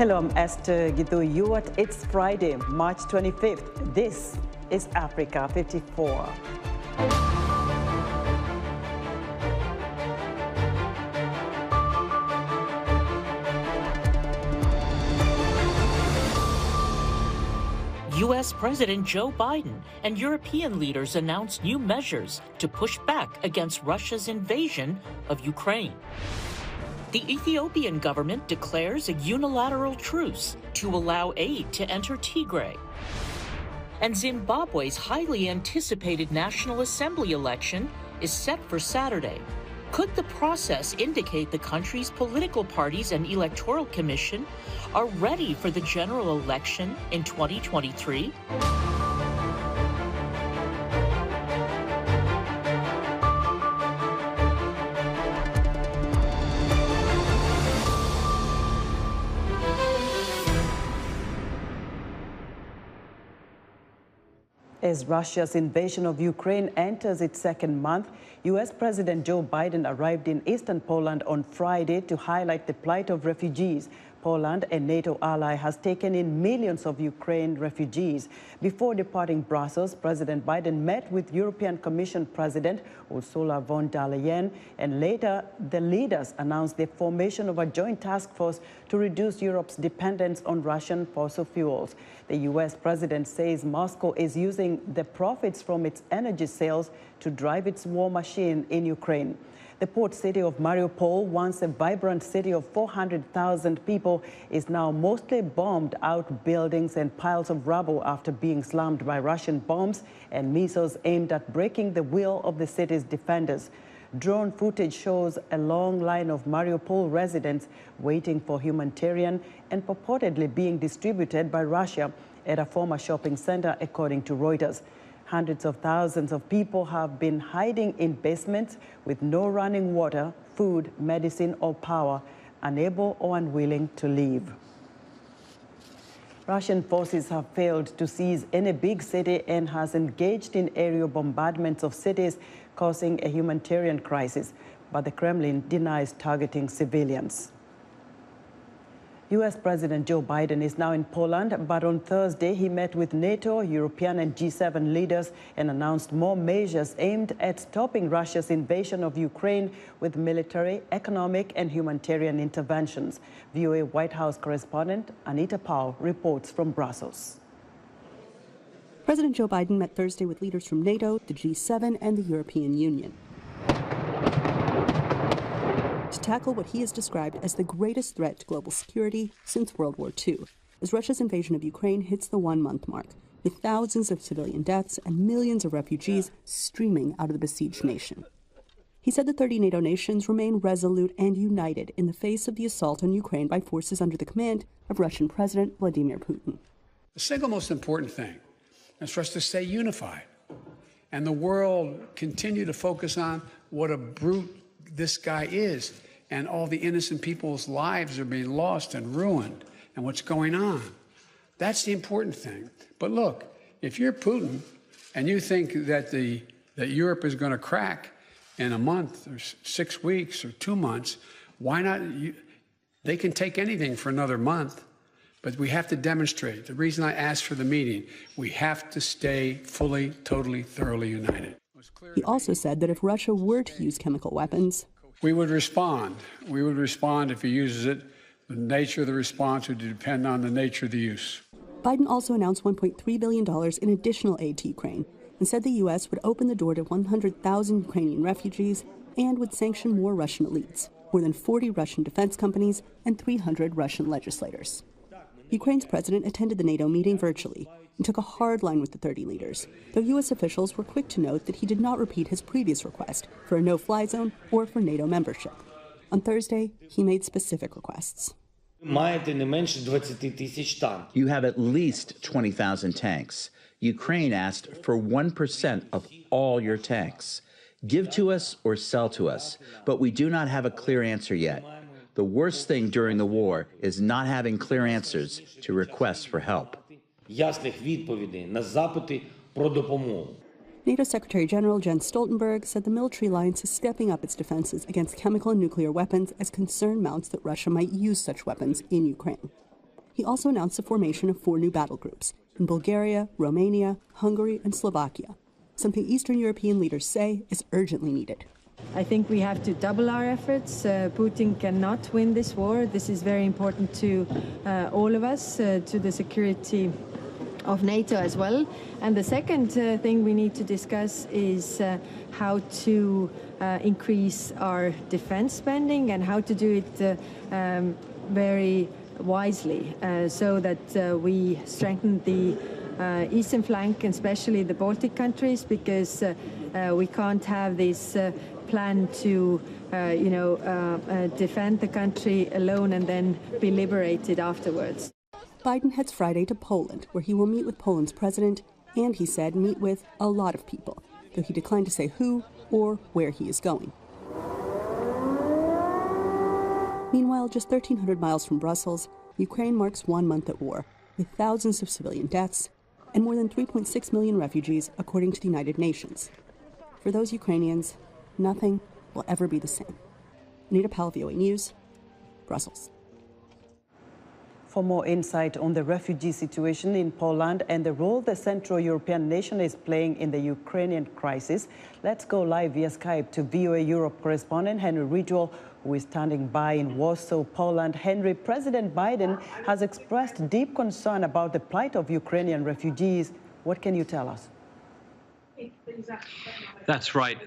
Hello, I'm Esther Giduyuat. It's Friday, March 25th. This is Africa 54. U.S. President Joe Biden and European leaders announced new measures to push back against Russia's invasion of Ukraine. The Ethiopian government declares a unilateral truce to allow aid to enter Tigray. And Zimbabwe's highly anticipated National Assembly election is set for Saturday. Could the process indicate the country's political parties and electoral commission are ready for the general election in 2023? As Russia's invasion of Ukraine enters its second month, U.S. President Joe Biden arrived in eastern Poland on Friday to highlight the plight of refugees. Poland, a NATO ally, has taken in millions of Ukraine refugees. Before departing Brussels, President Biden met with European Commission President Ursula von der Leyen, and later the leaders announced the formation of a joint task force to reduce Europe's dependence on Russian fossil fuels. The U.S. president says Moscow is using the profits from its energy sales to drive its war machine in Ukraine. The port city of Mariupol, once a vibrant city of 400,000 people, is now mostly bombed out buildings and piles of rubble after being slammed by Russian bombs and missiles aimed at breaking the will of the city's defenders. Drone footage shows a long line of Mariupol residents waiting for humanitarian and purportedly being distributed by Russia at a former shopping center, according to Reuters. Hundreds of thousands of people have been hiding in basements with no running water, food, medicine, or power, unable or unwilling to leave. Russian forces have failed to seize any big city and has engaged in aerial bombardments of cities, causing a humanitarian crisis. But the Kremlin denies targeting civilians. U.S. President Joe Biden is now in Poland, but on Thursday he met with NATO, European and G7 leaders and announced more measures aimed at stopping Russia's invasion of Ukraine with military, economic and humanitarian interventions. VOA White House correspondent Anita Powell reports from Brussels. President Joe Biden met Thursday with leaders from NATO, the G7 and the European Union to tackle what he has described as the greatest threat to global security since World War II, as Russia's invasion of Ukraine hits the one-month mark, with thousands of civilian deaths and millions of refugees streaming out of the besieged nation. He said the 30 NATO nations remain resolute and united in the face of the assault on Ukraine by forces under the command of Russian President Vladimir Putin. The single most important thing is for us to stay unified, and the world continue to focus on what a brute this guy is, and all the innocent people's lives are being lost and ruined, and what's going on. That's the important thing. But look, if you're Putin and you think that Europe is going to crack in a month or 6 weeks or 2 months, why not? They can take anything for another month, but we have to demonstrate. The reason I asked for the meeting, we have to stay fully, totally, thoroughly united. He also said that if Russia were to use chemical weapons, we would respond. We would respond if he uses it. The nature of the response would depend on the nature of the use. Biden also announced $1.3 billion in additional aid to Ukraine and said the U.S. would open the door to 100,000 Ukrainian refugees and would sanction more Russian elites, more than 40 Russian defense companies, and 300 Russian legislators. Ukraine's president attended the NATO meeting virtually and took a hard line with the 30 leaders, though U.S. officials were quick to note that he did not repeat his previous request for a no-fly zone or for NATO membership. On Thursday, he made specific requests. You have at least 20,000 tanks. Ukraine asked for 1% of all your tanks. Give to us or sell to us, but we do not have a clear answer yet. The worst thing during the war is not having clear answers to requests for help. NATO Secretary General Jens Stoltenberg said the military alliance is stepping up its defenses against chemical and nuclear weapons as concern mounts that Russia might use such weapons in Ukraine. He also announced the formation of 4 new battle groups in Bulgaria, Romania, Hungary, and Slovakia, something Eastern European leaders say is urgently needed. I think we have to double our efforts. Putin cannot win this war. This is very important to all of us, to the security of NATO as well. And the second thing we need to discuss is how to increase our defense spending and how to do it very wisely so that we strengthen the eastern flank, and especially the Baltic countries, because we can't have this plan to defend the country alone and then be liberated afterwards. Biden heads Friday to Poland, where he will meet with Poland's president, and he said meet with a lot of people, though he declined to say who or where he is going. Meanwhile, just 1,300 miles from Brussels, Ukraine marks 1 month at war, with thousands of civilian deaths and more than 3.6 million refugees, according to the United Nations. For those Ukrainians, nothing will ever be the same. Anita Powell, VOA News, Brussels. For more insight on the refugee situation in Poland and the role the Central European nation is playing in the Ukrainian crisis, let's go live via Skype to VOA Europe correspondent Henry Ridgwell, who is standing by in Warsaw, Poland. Henry, President Biden has expressed deep concern about the plight of Ukrainian refugees. What can you tell us? That's right.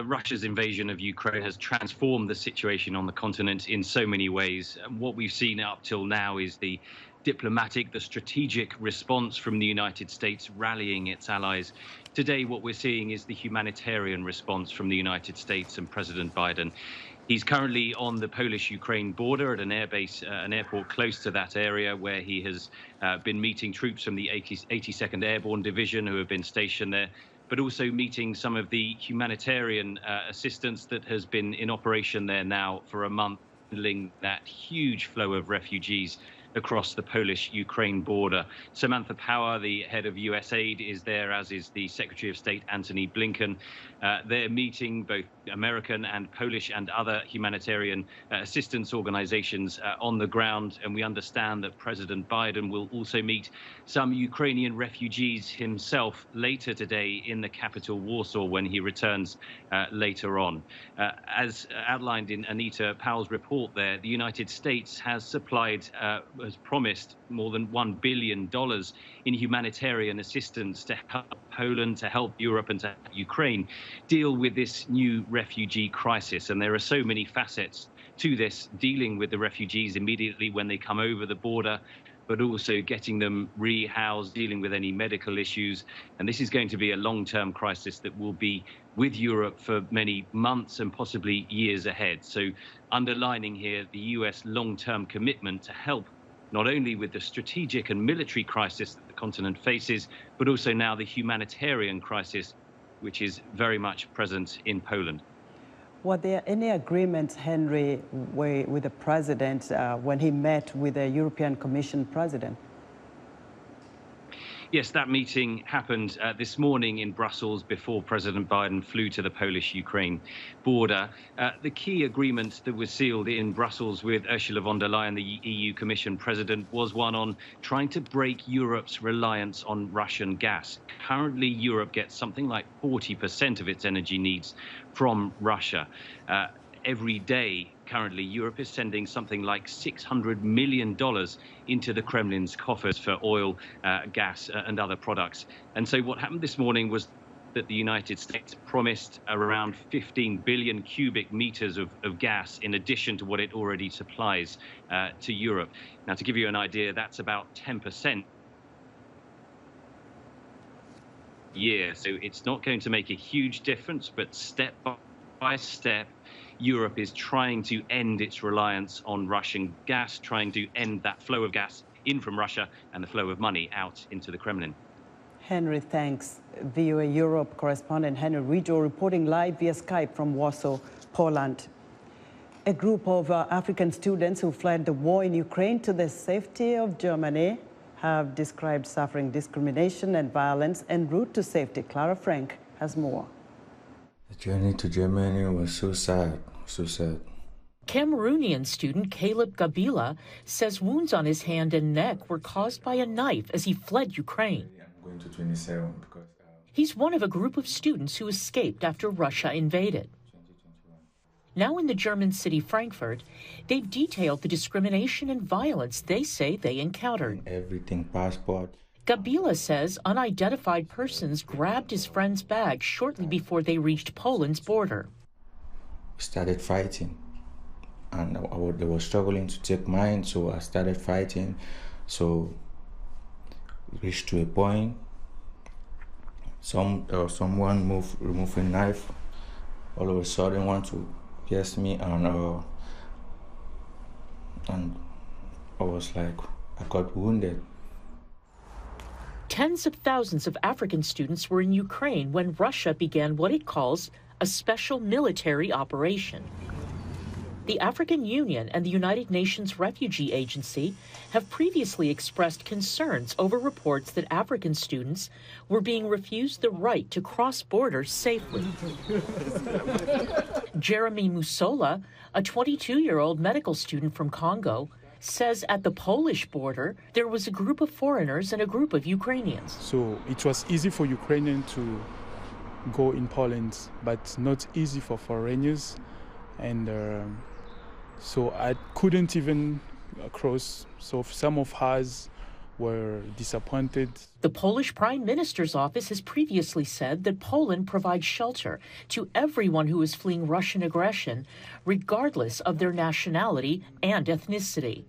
Russia's invasion of Ukraine has transformed the situation on the continent in so many ways. What we've seen up till now is the diplomatic, the strategic response from the United States rallying its allies. Today, what we're seeing is the humanitarian response from the United States and President Biden. He's currently on the Polish-Ukraine border at an airbase, an airport close to that area, where he has been meeting troops from the 82nd Airborne Division who have been stationed there, but also meeting some of the humanitarian assistance that has been in operation there now for a month, handling that huge flow of refugees across the Polish-Ukraine border. Samantha Power, the head of USAID, is there, as is the Secretary of State, Antony Blinken. They're meeting both American and Polish and other humanitarian assistance organizations on the ground. And we understand that President Biden will also meet some Ukrainian refugees himself later today in the capital, Warsaw, when he returns later on. As outlined in Anita Powell's report there, the United States has promised more than $1 billion in humanitarian assistance to help Poland, to help Europe and to help Ukraine deal with this new refugee crisis. And there are so many facets to this, dealing with the refugees immediately when they come over the border, but also getting them rehoused, dealing with any medical issues. And this is going to be a long-term crisis that will be with Europe for many months and possibly years ahead. So underlining here the US long-term commitment to help not only with the strategic and military crisis that the continent faces, but also now the humanitarian crisis, which is very much present in Poland. Were there any agreements, Henry, with the president when he met with the European Commission president? Yes, that meeting happened this morning in Brussels before President Biden flew to the Polish-Ukraine border. The key agreement that was sealed in Brussels with Ursula von der Leyen, the EU Commission president, was one on trying to break Europe's reliance on Russian gas. Currently, Europe gets something like 40% of its energy needs from Russia. Every day, currently, Europe is sending something like $600 million into the Kremlin's coffers for oil, gas, and other products. And so what happened this morning was that the United States promised around 15 billion cubic meters of gas in addition to what it already supplies to Europe. Now, to give you an idea, that's about 10% a year. So it's not going to make a huge difference, but step by step, Europe is trying to end its reliance on Russian gas, trying to end that flow of gas in from Russia and the flow of money out into the Kremlin. Henry, thanks. VOA Europe correspondent Henry Ridgwell reporting live via Skype from Warsaw, Poland. A group of African students who fled the war in Ukraine to the safety of Germany have described suffering discrimination and violence en route to safety. Clara Frank has more. The journey to Germany was so sad, so sad. Cameroonian student Caleb Gabila says wounds on his hand and neck were caused by a knife as he fled Ukraine. I'm going to 27 because... He's one of a group of students who escaped after Russia invaded. Now in the German city Frankfurt, they've detailed the discrimination and violence they say they encountered. Everything, passport. Gabila says unidentified persons grabbed his friend's bag shortly before they reached Poland's border. We started fighting, and they were struggling to take mine, so I started fighting. So we reached to a point. Someone removed a knife. All of a sudden, want to pierce me, and I was like, I got wounded. Tens of thousands of African students were in Ukraine when Russia began what it calls a special military operation. The African Union and the United Nations Refugee Agency have previously expressed concerns over reports that African students were being refused the right to cross borders safely. Jeremy Musola, a 22-year-old medical student from Congo, says at the Polish border there was a group of foreigners and a group of Ukrainians. So it was easy for Ukrainians to go in Poland, but not easy for foreigners. And so I couldn't even cross. So some of us were disappointed. The Polish Prime Minister's office has previously said that Poland provides shelter to everyone who is fleeing Russian aggression, regardless of their nationality and ethnicity.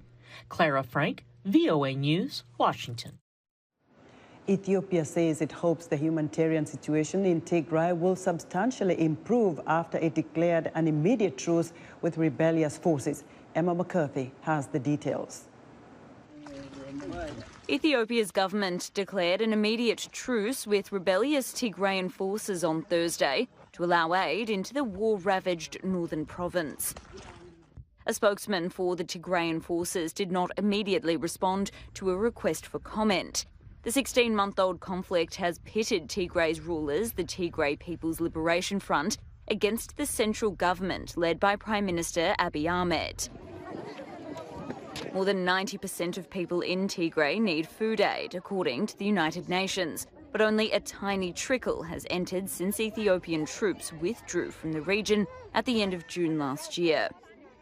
Clara Frank, VOA News, Washington. Ethiopia says it hopes the humanitarian situation in Tigray will substantially improve after it declared an immediate truce with rebellious forces. Emma McCarthy has the details. Ethiopia's government declared an immediate truce with rebellious Tigrayan forces on Thursday to allow aid into the war-ravaged northern province. A spokesman for the Tigrayan forces did not immediately respond to a request for comment. The 16-month-old conflict has pitted Tigray's rulers, the Tigray People's Liberation Front, against the central government led by Prime Minister Abiy Ahmed. More than 90% of people in Tigray need food aid, according to the United Nations. But only a tiny trickle has entered since Ethiopian troops withdrew from the region at the end of June last year.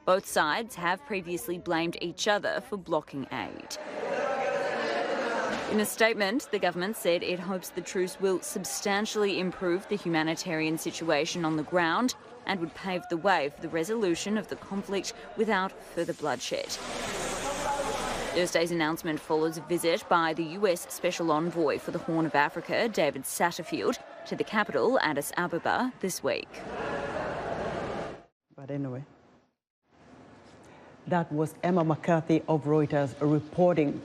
Both sides have previously blamed each other for blocking aid. In a statement, the government said it hopes the truce will substantially improve the humanitarian situation on the ground and would pave the way for the resolution of the conflict without further bloodshed. Thursday's announcement follows a visit by the US Special Envoy for the Horn of Africa, David Satterfield, to the capital, Addis Ababa, this week. But anyway, that was Emma McCarthy of Reuters reporting.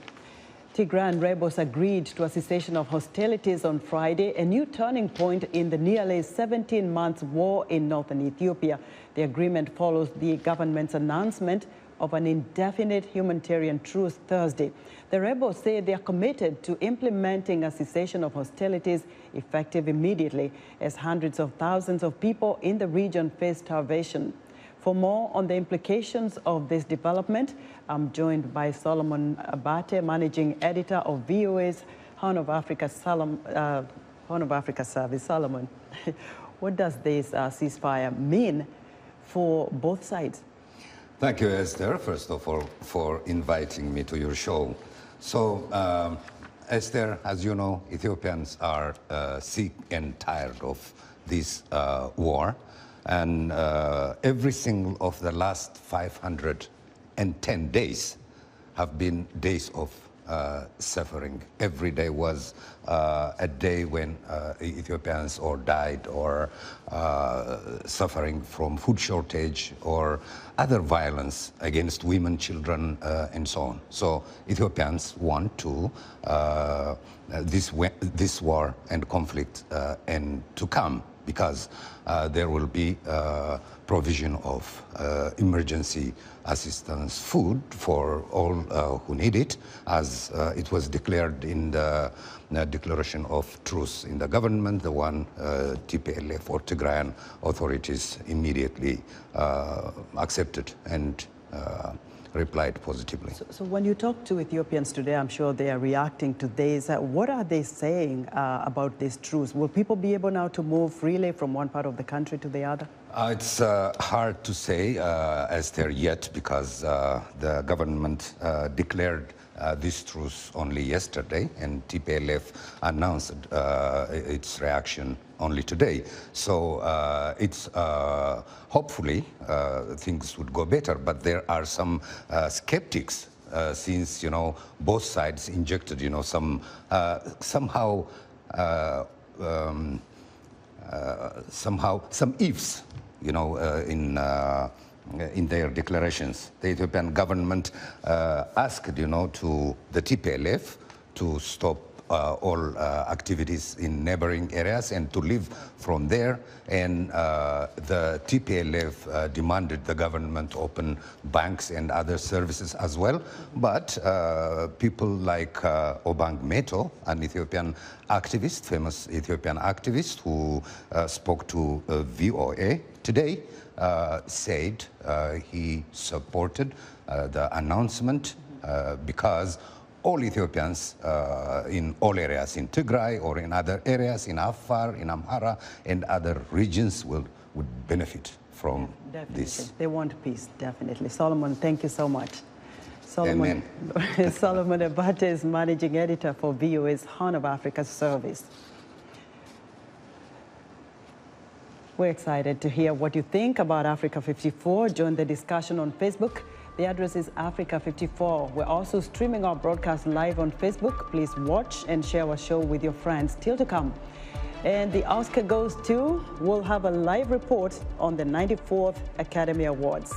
Tigray rebels agreed to a cessation of hostilities on Friday, a new turning point in the nearly 17-month war in northern Ethiopia. The agreement follows the government's announcement of an indefinite humanitarian truce Thursday. The rebels say they are committed to implementing a cessation of hostilities effective immediately, as hundreds of thousands of people in the region face starvation. For more on the implications of this development, I'm joined by Solomon Abate, managing editor of VOA's Horn of Africa Service. Solomon, what does this ceasefire mean for both sides? Thank you, Esther, first of all, for inviting me to your show. So, Esther, as you know, Ethiopians are sick and tired of this war. And every single of the last 510 days have been days of suffering. Every day was a day when Ethiopians or died or suffering from food shortage or other violence against women, children, and so on. So Ethiopians want to this war and conflict and to come because there will be provision of emergency assistance food for all who need it, as it was declared in the declaration of truce in the government, the one TPLF or Tigrayan authorities immediately accepted and replied positively. So when you talk to Ethiopians today, I'm sure they are reacting to this. What are they saying about this truce? Will people be able now to move freely from one part of the country to the other? It's hard to say, Esther, yet, because the government declared this truce only yesterday, and TPLF announced its reaction only today. So it's hopefully things would go better, but there are some skeptics since both sides injected some some ifs in their declarations. The Ethiopian government asked to the TPLF to stop all activities in neighboring areas and to leave from there, and the TPLF demanded the government open banks and other services as well. But people like Obang Meto, an Ethiopian activist, famous Ethiopian activist who spoke to VOA today, said he supported the announcement because all Ethiopians in all areas, in Tigray or in other areas, in Afar, in Amhara, and other regions would benefit from this. They want peace, definitely. Solomon, thank you so much. Amen. Solomon Abate is managing editor for VOA's Horn of Africa service. We're excited to hear what you think about Africa 54. Join the discussion on Facebook. The address is Africa 54. We're also streaming our broadcast live on Facebook. Please watch and share our show with your friends. Still to come. And the Oscar goes to, we'll have a live report on the 94th Academy Awards.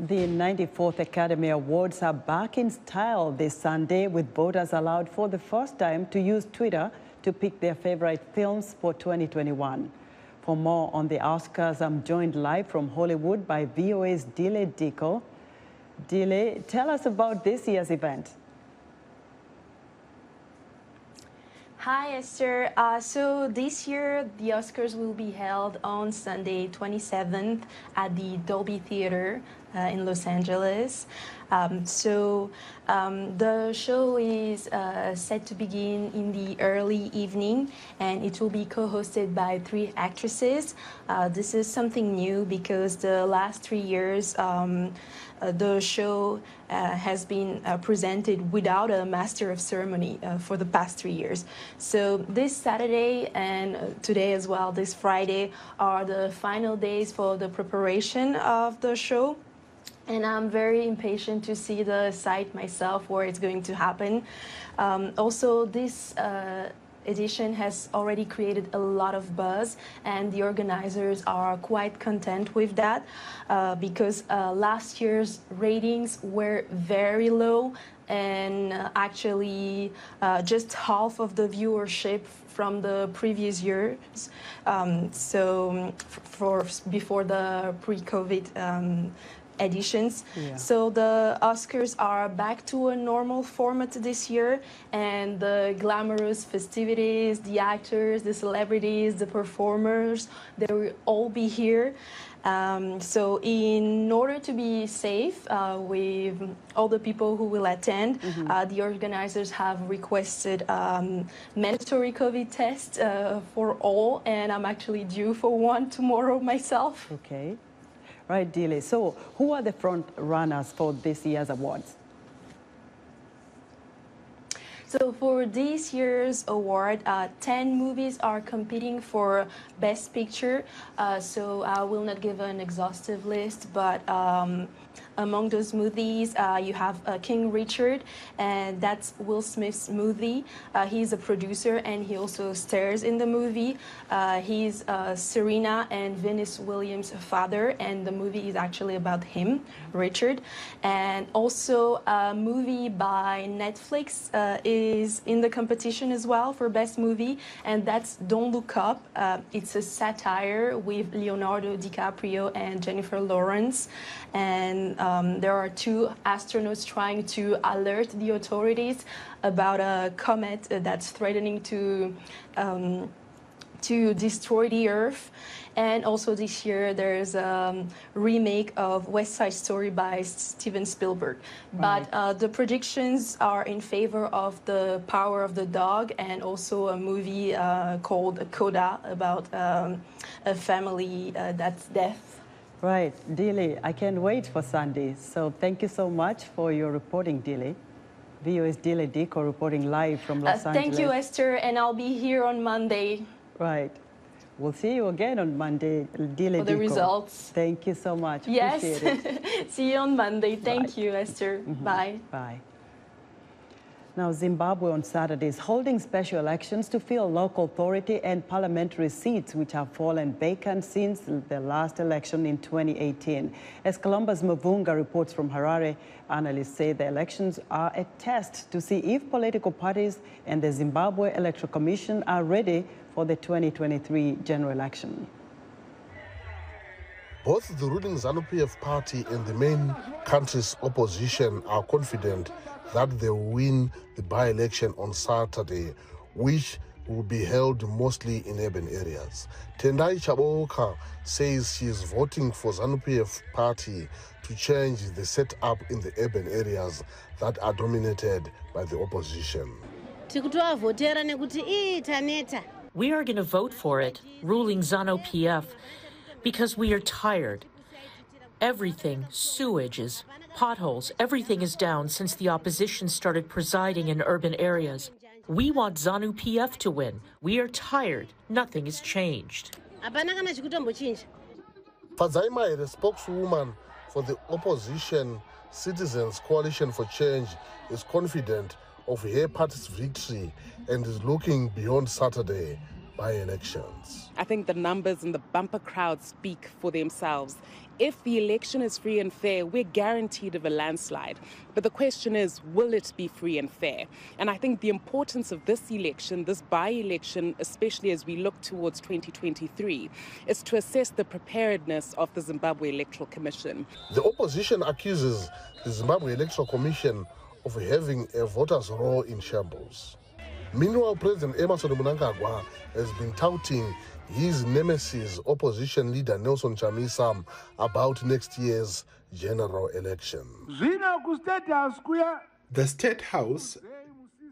The 94th Academy Awards are back in style this Sunday, with voters allowed for the first time to use Twitter to pick their favorite films for 2021. For more on the Oscars, I'm joined live from Hollywood by VOA's Dile Diko. Dile, tell us about this year's event. Hi, Esther. So this year, the Oscars will be held on Sunday, 27th at the Dolby Theater in Los Angeles. The show is set to begin in the early evening, and it will be co-hosted by 3 actresses. This is something new because the last 3 years, the show has been presented without a master of ceremony for the past 3 years. So this Saturday and today as well, this Friday, are the final days for the preparation of the show. And I'm very impatient to see the site myself where it's going to happen. Also, this edition has already created a lot of buzz, and the organizers are quite content with that because last year's ratings were very low, and actually just half of the viewership from the previous years. So before the pre-COVID editions. Yeah. So the Oscars are back to a normal format this year, and the glamorous festivities, the actors, the celebrities, the performers, they will all be here. So in order to be safe with all the people who will attend, the organizers have requested mandatory COVID tests for all, and I'm actually due for one tomorrow myself. Okay. Right, Dile. So who are the front runners for this year's awards? So for this year's award, 10 movies are competing for Best Picture. So I will not give an exhaustive list, but among those movies, you have King Richard, and that's Will Smith's movie. He's a producer, and he also stars in the movie. He's Serena and Venus Williams' father, and the movie is actually about him, Richard. And also a movie by Netflix is in the competition as well for Best Movie, and that's Don't Look Up. It's a satire with Leonardo DiCaprio and Jennifer Lawrence, and there are two astronauts trying to alert the authorities about a comet that's threatening to destroy the Earth. And also this year there's a remake of West Side Story by Steven Spielberg. But the predictions are in favor of The Power of the Dog, and also a movie called Coda about a family that's deaf. Right, Dile, I can't wait for Sunday. So thank you so much for your reporting, Dile. VOA's Dile Dico reporting live from Los Angeles. Thank you, Esther, and I'll be here on Monday. Right. We'll see you again on Monday, Dile For the Dico. results. Thank you so much. Yes. Appreciate it. See you on Monday. Thank Right. you, Esther. Bye. Bye. Now, Zimbabwe on Saturday is holding special elections to fill local authority and parliamentary seats which have fallen vacant since the last election in 2018. As Columbus Mavunga reports from Harare, analysts say the elections are a test to see if political parties and the Zimbabwe Electoral Commission are ready for the 2023 general election. Both the ruling ZANU-PF party and the main country's opposition are confident that they will win the by-election on Saturday, which will be held mostly in urban areas. Tendai Chaboka says she is voting for ZANU-PF party to change the setup in the urban areas that are dominated by the opposition. We are going to vote for it, ruling ZANU-PF, because we are tired. Everything, sewages, potholes, everything is down since the opposition started presiding in urban areas. We want ZANU-PF to win. We are tired. Nothing has changed. Fadzaima, the spokeswoman for the opposition Citizens Coalition for Change, is confident of her party's victory and is looking beyond Saturday by elections. I think the numbers and the bumper crowds speak for themselves. If the election is free and fair, we're guaranteed of a landslide. But the question is, will it be free and fair? And I think the importance of this election, this by-election, especially as we look towards 2023, is to assess the preparedness of the Zimbabwe Electoral Commission. The opposition accuses the Zimbabwe Electoral Commission of having a voters' roll in shambles. Meanwhile, President Emmerson Mnangagwa has been touting his nemesis, opposition leader Nelson Chamisa, about next year's general election. The State House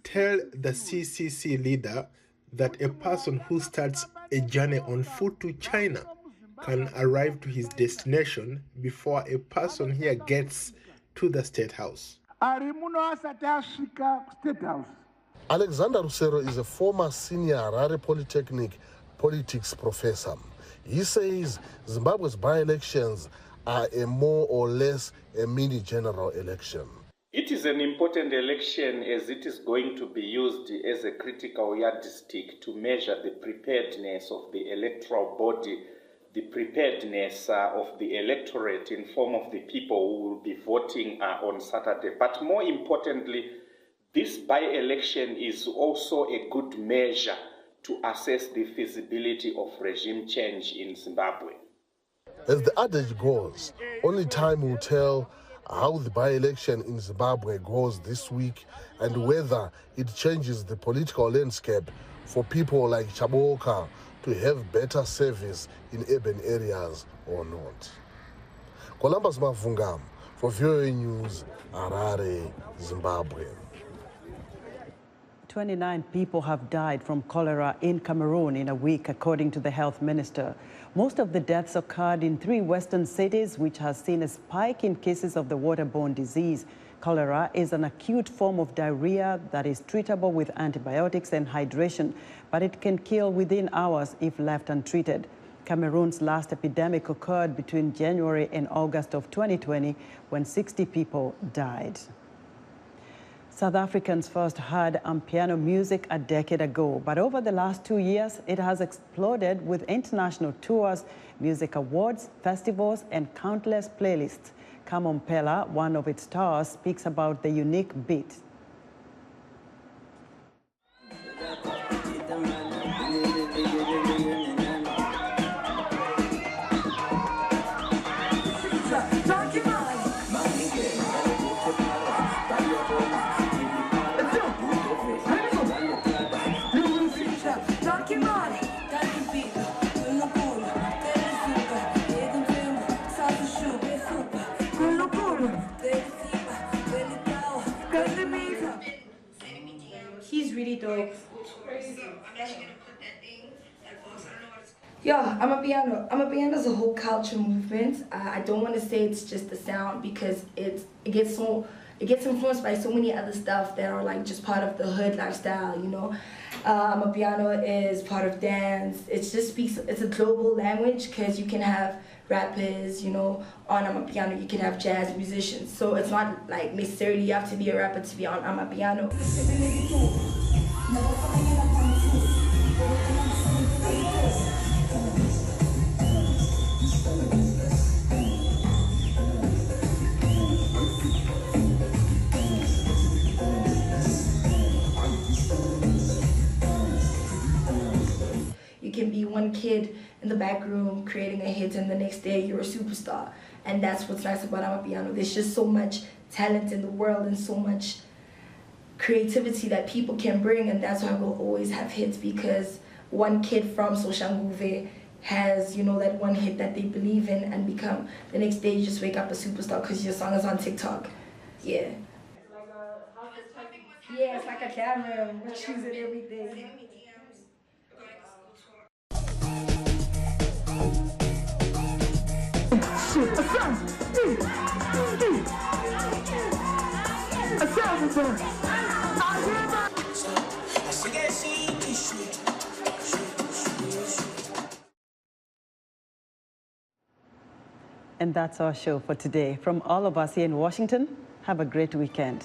tell the CCC leader that a person who starts a journey on foot to China can arrive to his destination before a person here gets to the State House. Alexander Rusero is a former senior Harare Polytechnic politics professor. He says Zimbabwe's by-elections are a more or less a mini general election. It is an important election as it is going to be used as a critical yardstick to measure the preparedness of the electoral body, the preparedness of the electorate in form of the people who will be voting on Saturday. But more importantly, this by-election is also a good measure to assess the feasibility of regime change in Zimbabwe. As the adage goes, only time will tell how the by-election in Zimbabwe goes this week and whether it changes the political landscape for people like Chaboka to have better service in urban areas or not. Columbus Mavungam for VOA News, Harare, Zimbabwe. 29 people have died from cholera in Cameroon in a week, according to the health minister. Most of the deaths occurred in 3 western cities, which has seen a spike in cases of the waterborne disease. Cholera is an acute form of diarrhea that is treatable with antibiotics and hydration, but it can kill within hours if left untreated. Cameroon's last epidemic occurred between January and August of 2020, when 60 people died. South Africans first heard Amapiano music a decade ago, but over the last 2 years, it has exploded with international tours, music awards, festivals, and countless playlists. Kamompela, one of its stars, speaks about the unique beat. He's really dope. Yeah, Amapiano is a whole culture movement. I don't want to say it's just the sound because it gets influenced by so many other stuff that are like just part of the hood lifestyle, you know. Amapiano is part of dance. It's a global language because you can have rappers, you know, on Amapiano. You can have jazz musicians. So it's not like necessarily you have to be a rapper to be on Amapiano. You can be one kid in the back room creating a hit, and the next day you're a superstar. And that's what's nice about Amapiano. There's just so much talent in the world and so much creativity that people can bring, and that's why we'll always have hits, because one kid from Soshanguve has, you know, that one hit that they believe in, and become the next day you just wake up a superstar because your song is on TikTok. Yeah. Yeah, it's like a camera. We're choosing everything. And that's our show for today. From all of us here in Washington, have a great weekend.